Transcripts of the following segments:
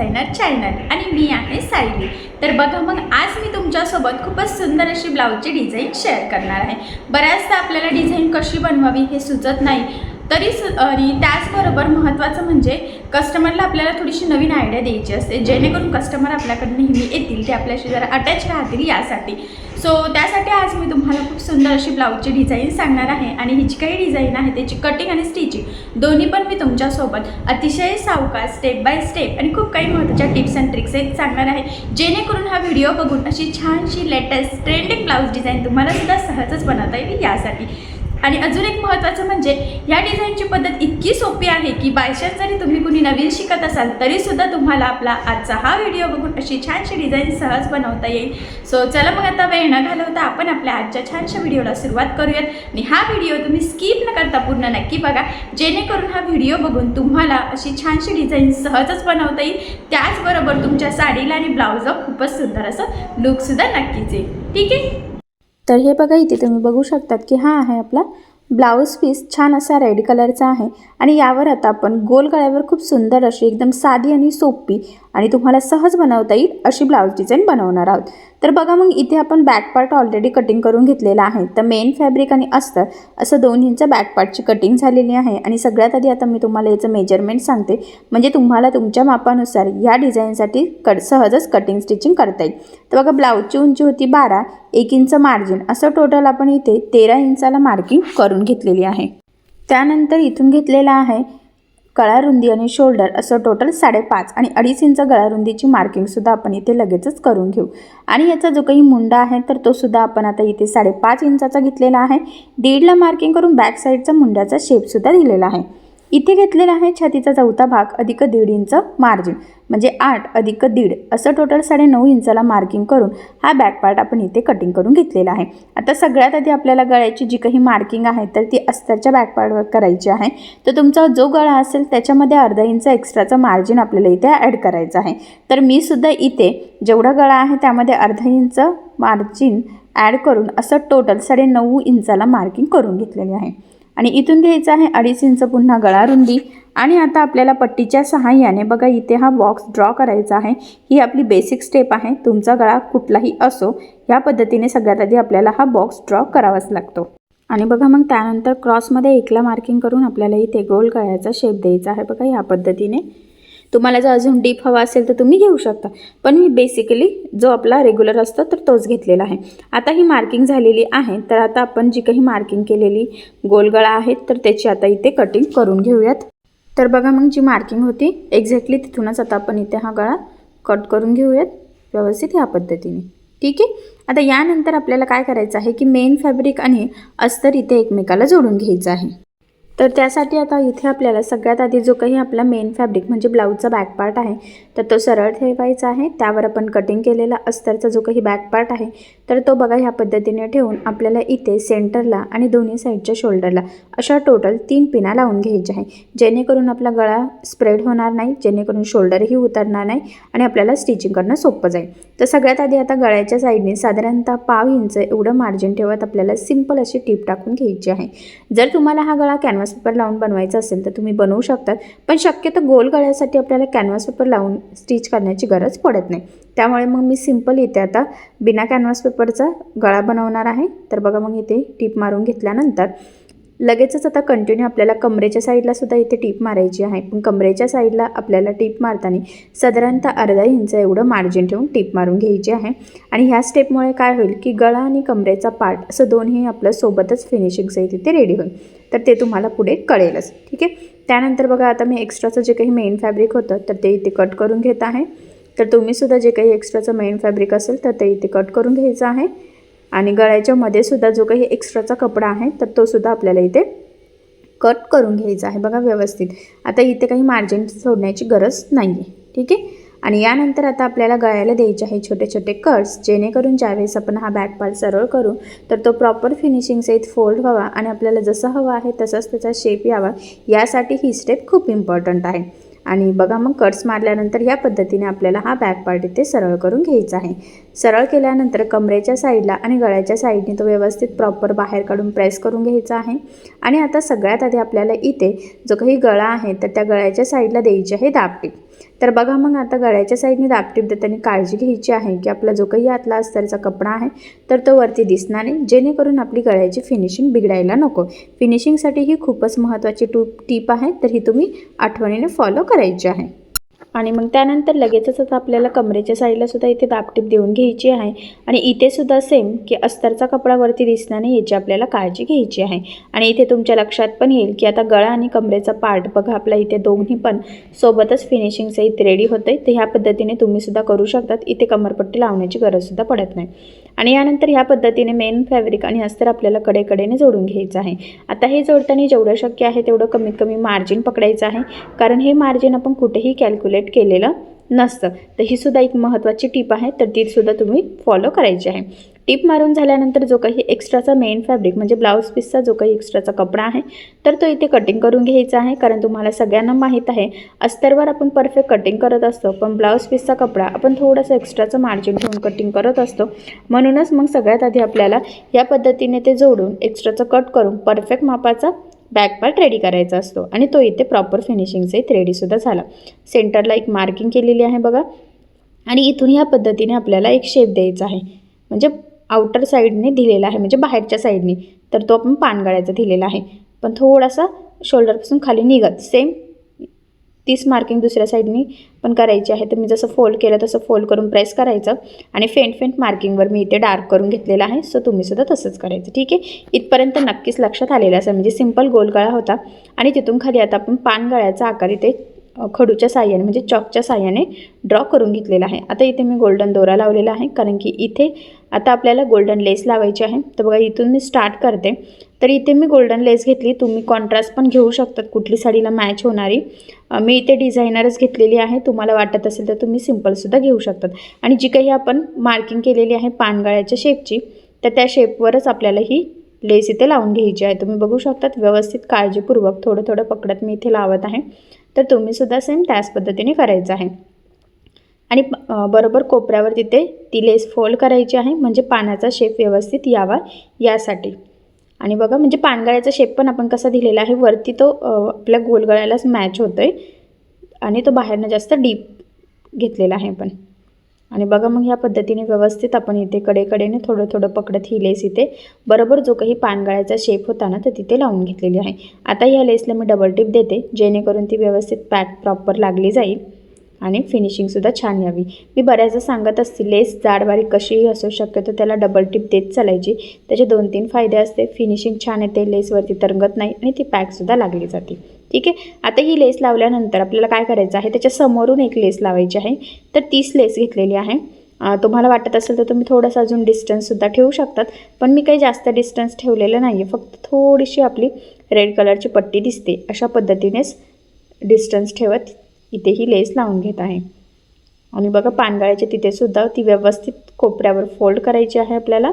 Designer channel आणि मी आहे सायली। तर बघा मग आज मी तुमच्यासोबत खूपच सुंदर अशी ब्लाऊजची डिझाईन शेअर करणार आहे। बऱ्याचदा आपल्याला डिझाईन कशी बनवावी हे सुचत नाही, आणि त्याचबरोबर महत्त्वाचं म्हणजे कस्टमरला आपल्याला थोडीशी नवीन आयडिया द्यायची असते, जेणेकरून कस्टमर आपल्याकडे नेहमी येतील, ते आपल्याशी जरा अटॅच राहतील यासाठी। त्यासाठी आज मी तुम्हाला खूप सुंदर अशी ब्लाऊजची डिझाईन सांगणार आहे आणि ही जी काही डिझाईन आहे त्याची कटिंग आणि स्टिचिंग दोन्ही पण मी तुमच्यासोबत अतिशय सावकाश स्टेप बाय स्टेप आणि खूप काही महत्त्वाच्या टिप्स अँड ट्रिक्स सांगणार आहे, जेणेकरून हा व्हिडिओ बघून अशी छानशी लेटेस्ट ट्रेंडिंग ब्लाऊज डिझाईन तुम्हाला सुद्धा सहजच बनवता येईल यासाठी। आणि अजून एक महत्त्वाचं म्हणजे या डिझाईनची पद्धत इतकी सोपी आहे की बायचान्स जरी तुम्ही कुणी नवीन शिकत असाल तरीसुद्धा तुम्हाला आपला आजचा हा व्हिडिओ बघून अशी छानशी डिझाईन सहज बनवता येईल। चला मग आता वेळ न घालवता आपण आपल्या आजच्या छानशा व्हिडिओला सुरुवात करूयात आणि हा व्हिडिओ तुम्ही स्किप न करता पूर्ण नक्की बघा, जेणेकरून हा व्हिडिओ बघून तुम्हाला अशी छानशी डिझाईन सहजच बनवता येईल। त्याचबरोबर तुमच्या साडीला आणि ब्लाऊजला खूपच सुंदर असं लुकसुद्धा नक्कीच येईल। ठीक आहे, तर हे बघा, इथे तुम्ही बघू शकतात की हा आहे आपला ब्लाऊज पीस, छान असा रेड कलरचा आहे आणि यावर आता आपण गोल गळ्यावर खूप सुंदर अशी एकदम साधी आणि सोपी आणि तुम्हाला सहज बनवता येईल अशी ब्लाऊज डिझाईन बनवणार आहोत। तर बघा मग इथे आपण बॅक पार्ट ऑलरेडी कटिंग करून घेतलेला आहे। तर मेन फॅब्रिक आणि अस्तर असं 2 इंच बॅक पार्टची कटिंग झालेली आहे आणि सगळ्यात आधी आता मी तुम्हाला याचं मेजरमेंट सांगते, म्हणजे तुम्हाला तुमच्या मापानुसार या डिझाईनसाठी सहजच कटिंग स्टिचिंग करता येईल। तर बघा, ब्लाऊजची उंची होती 12, 1 इंच मार्जिन, असं टोटल आपण इथे 13 इंचाला मार्किंग करून घेतलेली आहे। त्यानंतर इथून घेतलेला आहे गळा रुंदी आणि शोल्डर असं टोटल 5.5 आणि 2.5 इंच गळा रुंदीची मार्किंगसुद्धा आपण इथे लगेचच करून घेऊ। आणि याचा जो काही मुंडा आहे तर तो सुद्धा आपण आता इथे 5.5 इंचाचा घेतलेला आहे। 1.5ला मार्किंग करून बॅक साईडचा मुंड्याचा शेपसुद्धा दिलेला आहे। इथे घेतलेला आहे छातीचा चौथा भाग अधिक 1.5 इंच मार्जिन, म्हणजे 8 अधिक 1.5 असं टोटल 9.5 इंचाला मार्किंग करून हा बॅक पार्ट आपण इथे कटिंग करून घेतलेला आहे। आता सगळ्यात आधी आपल्याला गळ्याची जी काही मार्किंग आहे तर ती अस्तरच्या बॅक पार्टवर करायची आहे। तर तुमचा जो गळा असेल त्याच्यामध्ये 1/2 इंच एक्स्ट्राचं मार्जिन आपल्याला इथे ॲड करायचं आहे। तर मी सुद्धा इथे जेवढा गळा आहे त्यामध्ये 1/2 इंच मार्जिन ॲड करून असं टोटल 9.5 इंचाला मार्किंग करून घेतलेली आहे। आणि इथून घ्यायचं आहे 2.5 इंच पुन्हा गळा रुंदी आणि आता आपल्याला पट्टीच्या सहाय्याने बघा इथे हा बॉक्स ड्रॉ करायचा आहे। ही आपली बेसिक स्टेप आहे, तुमचा गळा कुठलाही असो या पद्धतीने सगळ्यात आधी आपल्याला हा बॉक्स ड्रॉ करावाच लागतो। आणि बघा मग त्यानंतर क्रॉसमध्ये 1ला मार्किंग करून आपल्याला इथे गोल गळ्याचा शेप द्यायचा आहे। बघा ह्या पद्धतीने तुम्हाला जर अजून डीप हवा असेल तर तुम्ही घेऊ शकता, पण मी बेसिकली जो आपला रेग्युलर असतो तर तोच घेतलेला आहे। आता ही मार्किंग झालेली आहे, तर आता आपण जी काही मार्किंग केलेली गोलगळा आहे तर त्याची आता इथे कटिंग करून घेऊयात। तर बघा मग जी मार्किंग होती एक्झॅक्टली तिथूनच आता आपण इथे हा गळा कट करून घेऊयात व्यवस्थित ह्या पद्धतीने। ठीक आहे, आता यानंतर आपल्याला काय करायचं आहे की मेन फॅब्रिक आणि अस्तर इथे एकमेकाला जोडून घ्यायचं आहे। तर त्यासाठी आता इथे आपल्याला सगळ्यात आधी जो काही आपला मेन फॅब्रिक म्हणजे ब्लाऊजचा बॅक पार्ट आहे तर तो सरळ ठेवायचा आहे। त्यावर आपण कटिंग केलेला अस्तरचा जो काही बॅक पार्ट आहे तर तो बघा ह्या पद्धतीने ठेवून आपल्याला इथे सेंटरला आणि दोन्ही साईडच्या शोल्डरला अशा टोटल 3 पिना लावून घ्यायच्या आहे, जेणेकरून आपला गळा स्प्रेड होणार नाही, जेणेकरून शोल्डरही उतरणार नाही आणि आपल्याला स्टिचिंग करणं सोपं जाईल। तर सगळ्यात आधी आता गळ्याच्या साईडने साधारणतः 1/2 इंच एवढं मार्जिन ठेवत आपल्याला सिंपल अशी टीप टाकून घ्यायची आहे। जर तुम्हाला हा गळा कॅनव्हास पेपर लावून बनवायचा असेल तर तुम्ही बनवू शकतात, पण शक्यतो गोल गळ्यासाठी आपल्याला कॅनव्हास पेपर लावून स्टिच करण्याची गरज पडत नाही। त्यामुळे मग मी सिंपल इथे आता बिना कॅनव्हास पेपरचा गळा बनवणार आहे। तर बघा मग इथे टीप मारून घेतल्यानंतर लगेचच आता कंटिन्यू आपल्याला कमरेच्या साईडला सुद्धा इथे टीप मारायची आहे, पण कमरेच्या साईडला आपल्याला टीप मारताना साधारणतः 1/2 इंच एवढं मार्जिन ठेवून टीप मारून घ्यायची आहे। आणि ह्या स्टेपमुळे काय होईल की गळा आणि कमरेचा पार्ट असं दोन्ही आपल्या सोबतच फिनिशिंगचं इथे रेडी होईल, तर ते तुम्हाला पुढे कळेलच। ठीक आहे, त्यानंतर बघा आता मी एक्स्ट्राचं जे काही मेन फॅब्रिक होतं तर ते इथे कट करून घेत आहे। तर तुम्ही सुद्धा जे काही एक्स्ट्राचं मेन फॅब्रिक असेल तर ते इथे कट करून घ्यायचं आहे आणि गळ्याच्या मध्ये सुद्धा जो काही एक्स्ट्राचा कपडा आहे तर तो सुद्धा आपल्याला इथे कट करून घ्यायचा आहे बघा व्यवस्थित। आता इथे काही मार्जिन सोडण्याची गरज नाही आहे। ठीक आहे, आणि यानंतर आता आपल्याला गळ्याला द्यायचे आहे छोटे छोटे कट्स, जेणेकरून ज्यावेळेस आपण हा बॅक पार्ट सरळ करू तर तो प्रॉपर फिनिशिंग सहित फोल्ड व्हावा आणि आपल्याला जसं हवा आहे तसंच त्याचा शेप यावा, यासाठी ही स्टेप खूप इम्पॉर्टंट आहे। आणि बघा मग कट्स मारल्यानंतर या पद्धतीने आपल्याला हा बॅक पार्ट इथे सरळ करून घ्यायचा आहे। सरळ केल्यानंतर कमरेच्या साईडला आणि गळ्याच्या साईडने तो व्यवस्थित प्रॉपर बाहेर काढून प्रेस करून घ्यायचा आहे। आणि आता सगळ्यात आधी आपल्याला इथे जो काही गळा आहे तर त्या गळ्याच्या साईडला द्यायची आहे दाबटीप। तर बघा मग आता गळ्याच्या साईडने दाबटीप देताना काळजी घ्यायची आहे की आपला जो काही आतला अस्तरचा कपडा आहे तर तो वरती दिसणार नाही, जेणेकरून आपली गळ्याची फिनिशिंग बिघडायला नको. फिनिशिंगसाठी ही खूपच महत्त्वाची टीप आहे, तर ही तुम्ही आठवणीने फॉलो करायची आहे. आणि मग त्यानंतर लगेचच आता आपल्याला कमरेच्या साईडला सुद्धा इथे दाबटीप देऊन घ्यायची आहे. आणि इथे सुद्धा सेम की अस्तरचा कपडा वरती दिसणार नाही याची आपल्याला काळजी घ्यायची आहे. आणि इथे तुमच्या लक्षात पण येईल की आता गळा आणि कमरेचा पार्ट बघा आपला इथे दोन्ही पण सोबतच फिनिशिंगचं इथे रेडी होतं आहे. तर ह्या पद्धतीने तुम्ही सुद्धा करू शकतात. इथे कमरपट्टी लावण्याची गरजसुद्धा पडत नाही. आणि यानंतर ह्या पद्धतीने मेन फॅब्रिक आणि अस्तर आपल्याला कडेकडेने जोडून घ्यायचं आहे. आता हे जोडताना जेवढं शक्य आहे तेवढं कमीत कमी मार्जिन पकडायचं आहे, कारण हे मार्जिन आपण कुठेही कॅल्क्युलेट केलेलं नसतं. तर ही सुद्धा एक महत्त्वाची टीप आहे, तर ती सुद्धा तुम्ही फॉलो करायची आहे. टीप मारून झाल्यानंतर जो काही एक्स्ट्राचा मेन फॅब्रिक म्हणजे ब्लाऊज पीसचा जो काही एक्स्ट्राचा कपडा आहे तर तो इथे कटिंग करून घ्यायचा आहे. कारण तुम्हाला सगळ्यांना माहीत आहे अस्तरवर आपण परफेक्ट कटिंग करत असतो, पण ब्लाऊज पीसचा कपडा आपण थोडंसं एक्स्ट्राचं मार्जिन ठेवून कटिंग करत असतो. म्हणूनच मग सगळ्यात आधी आपल्याला या पद्धतीने ते जोडून एक्स्ट्राचं कट करून परफेक्ट मापाचा बॅक पार्ट रेडी करायचा असतो. आणि तो इथे प्रॉपर फिनिशिंगचा इथे रेडीसुद्धा झाला. सेंटरला एक मार्किंग केलेली आहे बघा. आणि इथून ह्या पद्धतीने आपल्याला एक शेप द्यायचा आहे, म्हणजे आउटर साईडने दिलेला आहे, म्हणजे बाहेरच्या साईडने. तर तो आपण पानगळ्याचा दिलेला आहे, पण थोडासा शोल्डरपासून खाली निघत सेम 30 मार्किंग दुसऱ्या साईडनी पण करायची आहे. तर मी जसं फोल्ड केलं तसं फोल्ड करून प्रेस करायचं आणि फेंट मार्किंगवर मी इथे डार्क करून घेतलेला आहे. सो तुम्ही सुद्धा तसंच करायचं. ठीक आहे, इथपर्यंत नक्कीच लक्षात आलेलं असेल. म्हणजे सिंपल गोलगळा होता आणि तिथून खाली आता आपण पानगळ्याचा आकार इथे खडूच्या साह्याने म्हणजे चॉकच्या साह्याने ड्रॉ करून घेतलेला आहे. आता इथे मी गोल्डन दोरा लावलेला आहे, कारण की इथे आता आपल्याला गोल्डन लेस लावायची आहे. तर बघा इथून मी स्टार्ट करते. तर इथे मी गोल्डन लेस घेतली, तुम्ही कॉन्ट्रास्ट पण घेऊ शकतात कुठली साडीला मॅच होणारी. मी इथे डिझायनरच घेतलेली आहे, तुम्हाला वाटत असेल तर तुम्ही सिंपलसुद्धा घेऊ शकतात. आणि जी काही आपण मार्किंग केलेली आहे पानगळ्याच्या शेपची, तर त्या शेपवरच आपल्याला ही लेस इथे लावून घ्यायची आहे. तुम्ही बघू शकतात व्यवस्थित काळजीपूर्वक थोडं थोडं पकडत मी इथे लावत आहे. तर तुम्हीसुद्धा सेम त्याच पद्धतीने करायचं आहे. आणि बरोबर कोपऱ्यावर तिथे ती लेस फोल्ड करायची आहे, म्हणजे पानाचा शेप व्यवस्थित यावा यासाठी. आणि बघा म्हणजे पानगळ्याचा शेप पण आपण कसा दिलेला आहे, वरती तो आपल्या गोलगळ्यालाच मॅच होतो आहे आणि तो बाहेरनं जास्त डीप घेतलेला आहे पण. आणि बघा मग ह्या पद्धतीने व्यवस्थित आपण इथे कडेकडेने थोडं थोडं पकडत ही लेस इथे बरोबर जो काही पानगळ्याचा शेप होता ना तर तिथे लावून घेतलेली आहे. आता ह्या लेसला मी डबल टिप देते, जेणेकरून ती व्यवस्थित पॅक प्रॉपर लागली जाईल आणि फिनिशिंगसुद्धा छान यावी. मी बऱ्याचदा सांगत असते लेस जाड बारीक कशीही असू शक्यतो त्याला डबल टिप देत चालायची. त्याचे 2-3 फायदे असते. फिनिशिंग छान येते, लेसवरती तरंगत नाही आणि ती पॅकसुद्धा लागली जाते. ठीक आहे, आता ही लेस लावल्यानंतर आपल्याला काय करायचं आहे, त्याच्या समोरून एक लेस लावायची आहे. तर 30 लेस घेतलेली आहे. तुम्हाला वाटत असेल तर तुम्ही थोडंसं अजून डिस्टन्ससुद्धा ठेवू शकतात, पण मी काही जास्त डिस्टन्स ठेवलेलं नाही आहे. फक्त थोडीशी आपली रेड कलरची पट्टी दिसते अशा पद्धतीनेच डिस्टन्स ठेवत इथे ही लेस लावून घेत आहे. आणि बघा पानगळ्याच्या तिथेसुद्धा ती व्यवस्थित कोपऱ्यावर फोल्ड करायची आहे आपल्याला.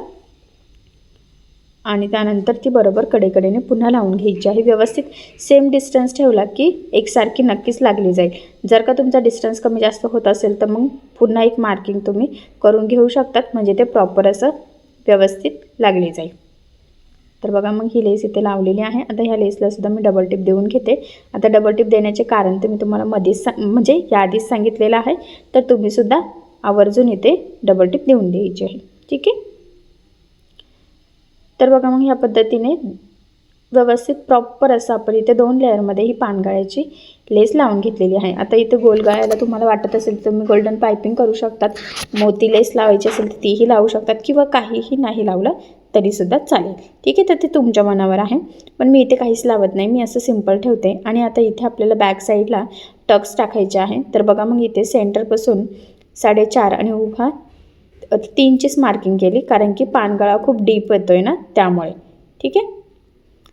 आणि त्यानंतर ती बरोबर कडेकडेने पुन्हा लावून घ्यायची आहे. व्यवस्थित सेम डिस्टन्स ठेवला की एकसारखी नक्कीच लागली जाईल. जर का तुमचा डिस्टन्स कमी जास्त होत असेल तर मग पुन्हा एक मार्किंग तुम्ही करून घेऊ शकतात, म्हणजे ते प्रॉपर असं व्यवस्थित लागली जाईल. तर बघा मग ही लेस इथे लावलेली आहे. आता ह्या लेसला सुद्धा मी डबल टिप देऊन घेते. आता डबल टिप देण्याचे कारण तर मी तुम्हाला मध्येच म्हणजे याआधीच सांगितलेलं आहे, तर तुम्हीसुद्धा आवर्जून इथे डबल टिप देऊन द्यायची आहे. ठीक आहे, तर बघा मग ह्या पद्धतीने व्यवस्थित प्रॉपर असं आपण इथे 2 लेअरमध्ये ही पानगळ्याची लेस लावून घेतलेली आहे. आता इथे गोलगळ्याला तुम्हाला वाटत असेल तर तुम्ही गोल्डन पायपिंग करू शकतात. मोती लेस लावायची असेल तर तीही लावू शकतात, किंवा काहीही नाही लावलं तरीसुद्धा चालेल. ठीक आहे, तर ते तुमच्या मनावर आहे. पण मी इथे काहीच लावत नाही, मी असं सिंपल ठेवते. आणि आता इथे आपल्याला बॅक साईडला टक्स टाकायचे आहे. तर बघा मग इथे सेंटरपासून 4.5 आणि उभा 3 इंचीच मार्किंग केली, कारण की पानगळा खूप डीप येतो आहे ना त्यामुळे. ठीक आहे,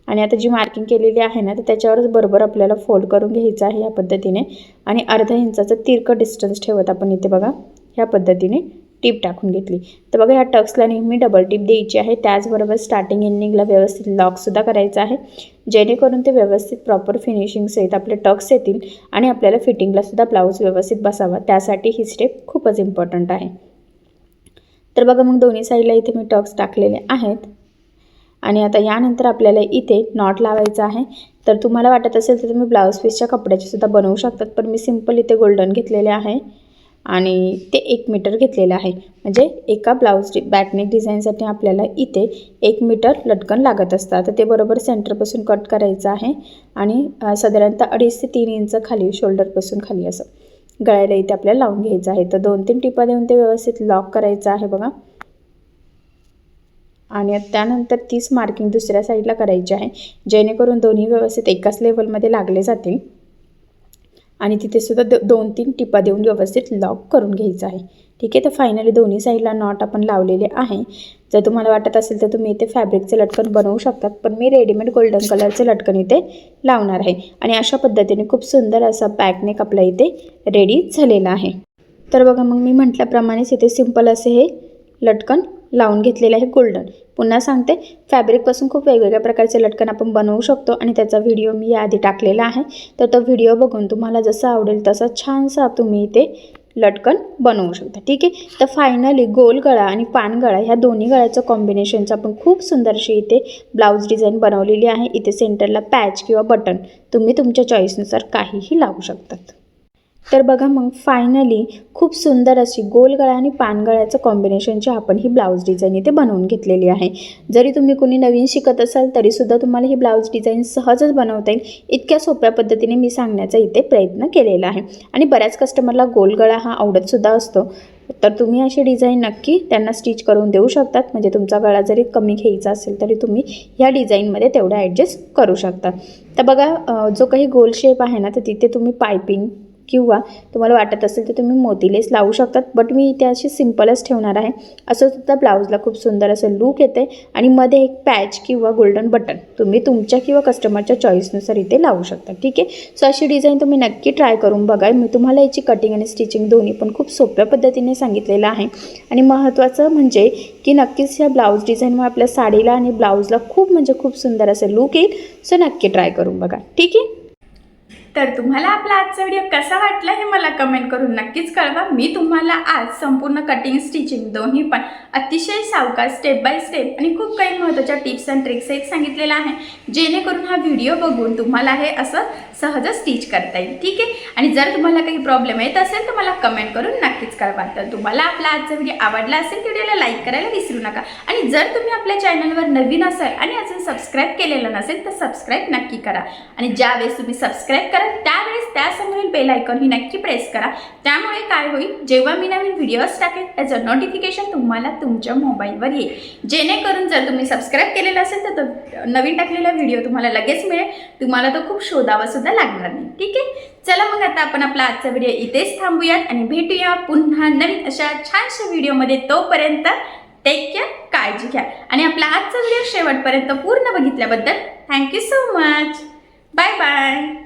आणि आता जी मार्किंग केलेली आहे ना तर त्याच्यावरच बरोबर आपल्याला फोल्ड करून घ्यायचं आहे या पद्धतीने. आणि अर्धा इंचाचं तिरकं डिस्टन्स ठेवत आपण इथे बघा ह्या पद्धतीने टिप टाकून घेतली. तर बघा ह्या टक्सला नेहमी डबल टिप द्यायची आहे. त्याचबरोबर स्टार्टिंग एंडिंगला व्यवस्थित लॉकसुद्धा करायचं आहे, जेणेकरून ते व्यवस्थित प्रॉपर फिनिशिंग सहित आपले टक्स येतील आणि आपल्याला फिटिंगलासुद्धा ब्लाऊज व्यवस्थित बसावा. त्यासाठी ही स्टेप खूपच इम्पॉर्टंट आहे. तर बघा मग दोन्ही साईडला इथे मी टक्स टाकलेले आहेत. आणि आता यानंतर आपल्याला इथे नॉट लावायचा आहे. तर तुम्हाला वाटत असेल तर तुम्ही ब्लाऊज पीसच्या कपड्याचे सुद्धा बनवू शकतात, पण मी सिंपल इथे गोल्डन घेतलेले आहे आणि ते 1 मीटर घेतलेलं आहे. म्हणजे एका ब्लाऊज बॅकनेक डिझाईनसाठी आपल्याला इथे 1 मीटर लटकन लागत असतं. तर ते बरोबर सेंटरपासून कट करायचं आहे आणि साधारणतः 2.5 ते 3 इंच खाली शोल्डरपासून खाली असं गळ्याला इथे आपल्याला लावून घ्यायचं आहे. तर 2-3 टिपा देऊन ते व्यवस्थित लॉक करायचं आहे बघा. आणि त्यानंतर 30 मार्किंग दुसऱ्या साईडला करायची आहे, जेणेकरून दोन्ही व्यवस्थित एकाच लेवलमध्ये लागले जातील. आणि तिथे सुद्धा 2-3 टिपा देऊन व्यवस्थित लॉक करून घ्यायचं आहे. ठीक आहे. तर फायनली दोन्ही साईडला नॉट आपण लावलेले आहे. जर तुम्हाला वाटत असेल तर तुम्ही इथे फॅब्रिकचे लटकन बनवू शकतात, पण मी रेडीमेड गोल्डन कलरचे लटकन इथे लावणार आहे. आणि अशा पद्धतीने खूप सुंदर असा बॅकनेक आपला इथे रेडी झालेला आहे. तर बघा, मग मी म्हटल्याप्रमाणेच इथे सिंपल असे हे लटकन लावून घेतलेले आहे गोल्डन. पुन्हा सांगते, फॅब्रिकपासून खूप वेगवेगळ्या प्रकारचे लटकन आपण बनवू शकतो आणि त्याचा व्हिडिओ मी याआधी टाकलेला आहे. तर तो व्हिडिओ बघून तुम्हाला जसं आवडेल तसं छानसा तुम्ही इथे लटकन बनवू शकता. ठीक आहे. तर फायनली गोल गळा आणि पान गळा ह्या दोन्ही गळ्याचं कॉम्बिनेशनचं आपण खूप सुंदरशी इथे ब्लाऊज डिझाईन बनवलेली आहे. इथे सेंटरला पॅच किंवा बटन तुम्ही तुमच्या चॉईसनुसार काहीही लावू शकतात. तर बघा, मग फायनली खूप सुंदर अशी गोल गळा आणि पान गळ्याचं कॉम्बिनेशनची आपण ही ब्लाऊज डिझाईन इथे बनवून घेतलेली आहे. जरी तुम्ही कुणी नवीन शिकत असाल तरीसुद्धा तुम्हाला ही ब्लाऊज डिझाईन सहजच बनवता येईल. इतक्या सोप्या पद्धतीने मी सांगण्याचा इथे प्रयत्न केलेला आहे. आणि बऱ्याच कस्टमरला गोल गळा हा आवडतसुद्धा असतो. तर तुम्ही अशी डिझाईन नक्की त्यांना स्टिच करून देऊ शकतात. म्हणजे तुमचा गळा जरी कमी घ्यायचा असेल तरी तुम्ही ह्या डिझाईनमध्ये तेवढं ॲडजस्ट करू शकता. तर बघा, जो काही गोल शेप आहे ना, तर तिथे तुम्ही पायपिंग किंवा तुम्हाला वाटत असेल तर तुम्ही मोतीलेस लावू शकतात, बट मी इथे अशी सिंपलच ठेवणार आहे. असं सुद्धा ब्लाऊजला खूप सुंदर असं लूक येते. आणि मध्ये एक पॅच किंवा गोल्डन बटन तुम्ही तुमच्या किंवा कस्टमरच्या चॉईसनुसार इथे लावू शकता. ठीक आहे. सो अशी डिझाईन तुम्ही नक्की ट्राय करून बघा. मी तुम्हाला याची कटिंग आणि स्टिचिंग दोन्ही पण खूप सोप्या पद्धतीने सांगितलेलं आहे. आणि महत्त्वाचं म्हणजे की नक्कीच ह्या ब्लाऊज डिझाईनमुळे आपल्या साडीला आणि ब्लाऊजला खूप म्हणजे खूप सुंदर असं लूक येईल. सो नक्की ट्राय करून बघा. ठीक आहे. तर तुम्हाला आपला आजचा व्हिडिओ कसा वाटला हे मला कमेंट करून नक्कीच कळवा. मी तुम्हाला आज संपूर्ण कटिंग स्टिचिंग दोन्ही पण अतिशय सावकाश स्टेप बाय स्टेप आणि खूप काही महत्त्वाच्या टिप्स अँड ट्रिक्स एक सांगितलेला आहे, जेणेकरून हा व्हिडिओ बघून तुम्हाला हे असं सहजच स्टिच करता येईल. ठीक आहे. आणि जर तुम्हाला काही प्रॉब्लेम येत असेल तर मला कमेंट करून नक्कीच कळवा. तर तुम्हाला आपला आजचा व्हिडिओ आवडला असेल तर व्हिडिओला लाईक करायला विसरू नका. आणि जर तुम्ही आपल्या चॅनलवर नवीन असाल आणि अजून सबस्क्राईब केलेलं नसेल तर सबस्क्राईब नक्की करा. आणि ज्यावेळेस तुम्ही सबस्क्राईब करा त्यावेळेस त्यासमोरील बेल आयकॉन ही नक्की प्रेस करा. त्यामुळे काय होईल, जेव्हा मी नवीन व्हिडिओज टाकेल त्याचं नोटिफिकेशन तुम्हाला तुमच्या मोबाईलवर येईल. जेणेकरून जर तुम्ही सबस्क्राईब केलेलं असेल तर तो नवीन टाकलेला व्हिडिओ तुम्हाला लगेच मिळेल. तुम्हाला तो खूप शोधावा सुद्धा लागणार नाही. ठीक आहे. चला मग आता आपण आपला आजचा व्हिडिओ इथेच थांबूयात आणि भेटूया पुन्हा नवीन अशा छानशा व्हिडिओमध्ये. तोपर्यंत टेक केअर, काळजी घ्या. आणि आपला आजचा व्हिडिओ शेवटपर्यंत पूर्ण बघितल्याबद्दल thank you so much. Bye bye.